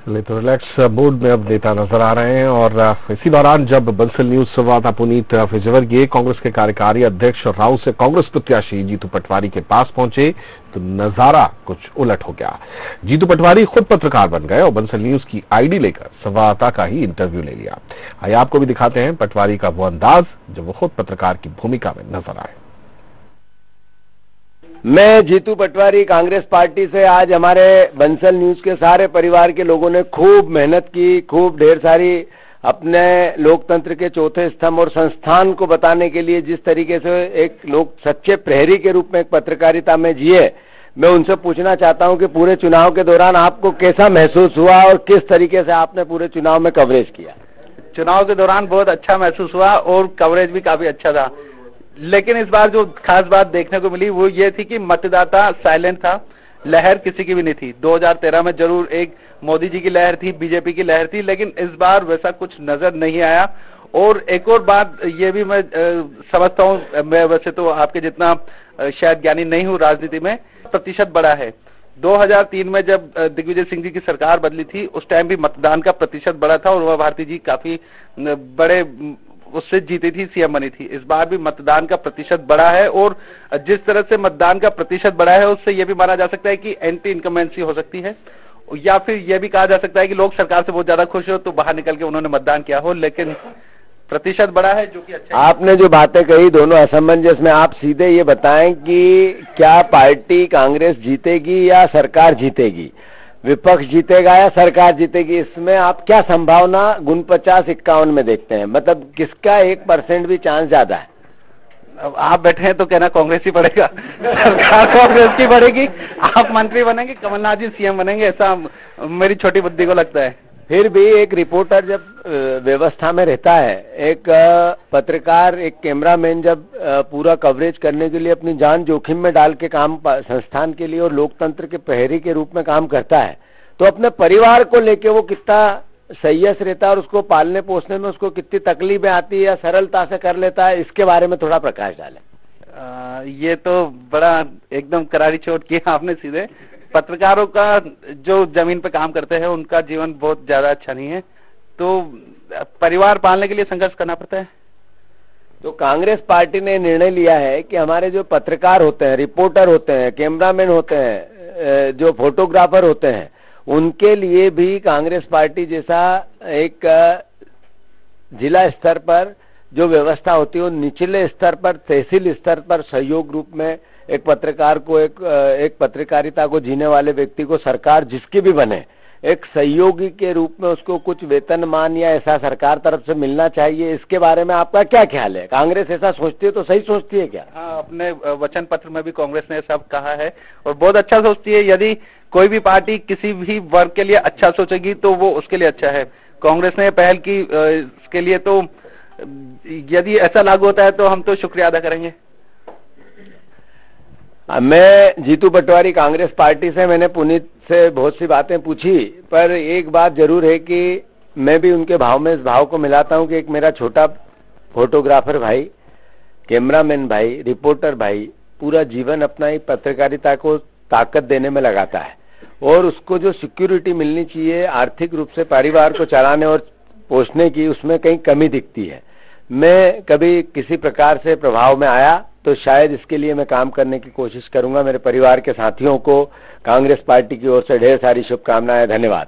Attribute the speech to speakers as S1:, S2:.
S1: चलिए तो relax mood में अब नेता नजर आ रहे हैं और इसी दौरान जब बंसल न्यूज संवाददाता पुनीत फिजवर्गीय कांग्रेस के कार्यकारी अध्यक्ष राव से कांग्रेस प्रत्याशी जीतू पटवारी के पास पहुंचे तो नजारा कुछ उलट हो गया। जीतू पटवारी खुद पत्रकार बन गए और बंसल न्यूज की आईडी लेकर संवाददाता का ही इंटरव्यू ले लिया। आइए आपको भी दिखाते हैं पटवारी का वो अंदाज जब वो खुद पत्रकार की भूमिका में नजर आए।
S2: मैं जीतू पटवारी कांग्रेस पार्टी से आज हमारे बंसल न्यूज के सारे परिवार के लोगों ने खूब मेहनत की, खूब ढेर सारी अपने लोकतंत्र के चौथे स्तंभ और संस्थान को बताने के लिए जिस तरीके से एक लोग सच्चे प्रहरी के रूप में एक पत्रकारिता में जिए, मैं उनसे पूछना चाहता हूं कि पूरे चुनाव के दौरान आपको कैसा महसूस हुआ और किस तरीके से आपने पूरे चुनाव में कवरेज किया।
S3: चुनाव के दौरान बहुत अच्छा महसूस हुआ और कवरेज भी काफी अच्छा था, लेकिन इस बार जो खास बात देखने को मिली वो ये थी कि मतदाता साइलेंट था, लहर किसी की भी नहीं थी। 2013 में जरूर एक मोदी जी की लहर थी, बीजेपी की लहर थी, लेकिन इस बार वैसा कुछ नजर नहीं आया। और एक और बात ये भी मैं समझता हूँ, मैं वैसे तो आपके जितना शायद ज्ञानी नहीं हूँ राजनीति में, प्रतिशत बढ़ा है। 2003 में जब दिग्विजय सिंह जी की सरकार बदली थी उस टाइम भी मतदान का प्रतिशत बढ़ा था और उमा भारती जी काफी बड़े उससे जीती थी, सीएम बनी थी। इस बार भी मतदान का प्रतिशत बढ़ा है और जिस तरह से मतदान का प्रतिशत बढ़ा है उससे यह भी माना जा सकता है कि एंटी इनकमेंसी हो सकती है, या फिर यह भी कहा जा सकता है कि लोग सरकार से बहुत ज्यादा खुश हो तो बाहर निकल के उन्होंने मतदान किया हो, लेकिन प्रतिशत बढ़ा है जो कि अच्छा है।
S2: आपने जो बातें कही दोनों असमंजस में, आप सीधे ये बताएं कि क्या पार्टी कांग्रेस जीतेगी या सरकार जीतेगी, विपक्ष जीतेगा या सरकार जीतेगी, इसमें आप क्या संभावना गुण 50-51 में देखते हैं? मतलब किसका 1% भी चांस ज्यादा है?
S3: अब आप बैठे हैं तो कहना कांग्रेस ही बढ़ेगा, सरकार कांग्रेस की बढ़ेगी, आप मंत्री बनेंगे, कमलनाथ जी सीएम बनेंगे, ऐसा मेरी छोटी बुद्धि को लगता है।
S2: फिर भी एक रिपोर्टर जब व्यवस्था में रहता है, एक पत्रकार, एक कैमरामैन जब पूरा कवरेज करने के लिए अपनी जान जोखिम में डाल के काम संस्थान के लिए और लोकतंत्र के प्रहरी के रूप में काम करता है, तो अपने परिवार को लेके वो कितना संयस रहता है और उसको पालने पोसने में उसको कितनी तकलीफें आती है या सरलता से कर लेता है, इसके बारे में थोड़ा प्रकाश डालें।
S3: ये तो बड़ा एकदम करारी चोट की आपने सीधे। पत्रकारों का जो जमीन पे काम करते हैं उनका जीवन बहुत ज्यादा अच्छा नहीं है, तो परिवार पालने के लिए संघर्ष करना पड़ता है।
S2: तो कांग्रेस पार्टी ने निर्णय लिया है कि हमारे जो पत्रकार होते हैं, रिपोर्टर होते हैं, कैमरामैन होते हैं, जो फोटोग्राफर होते हैं, उनके लिए भी कांग्रेस पार्टी जैसा एक जिला स्तर पर जो व्यवस्था होती है, निचले स्तर पर, तहसील स्तर पर सहयोग रूप में एक पत्रकार को, एक पत्रकारिता को जीने वाले व्यक्ति को सरकार जिसकी भी बने, एक सहयोगी के रूप में उसको कुछ वेतनमान या ऐसा सरकार तरफ से मिलना चाहिए। इसके बारे में आपका क्या ख्याल है? कांग्रेस ऐसा सोचती है तो सही सोचती है क्या?
S3: हाँ, अपने वचन पत्र में भी कांग्रेस ने सब कहा है और बहुत अच्छा सोचती है। यदि कोई भी पार्टी किसी भी वर्ग के लिए अच्छा सोचेगी तो वो उसके लिए अच्छा है। कांग्रेस ने पहल की इसके लिए, तो यदि ऐसा लागू होता है तो हम तो शुक्रिया अदा करेंगे।
S2: मैं जीतू पटवारी कांग्रेस पार्टी से, मैंने पुनीत से बहुत सी बातें पूछी, पर एक बात जरूर है कि मैं भी उनके भाव में इस भाव को मिलाता हूं कि एक मेरा छोटा फोटोग्राफर भाई, कैमरामैन भाई, रिपोर्टर भाई पूरा जीवन अपना ही पत्रकारिता को ताकत देने में लगाता है और उसको जो सिक्योरिटी मिलनी चाहिए आर्थिक रूप से परिवार को चलाने और पोषने की, उसमें कहीं कमी दिखती है। मैं कभी किसी प्रकार से प्रभाव में आया तो शायद इसके लिए मैं काम करने की कोशिश करूंगा। मेरे परिवार के साथियों को कांग्रेस पार्टी की ओर से ढेर सारी शुभकामनाएं। धन्यवाद।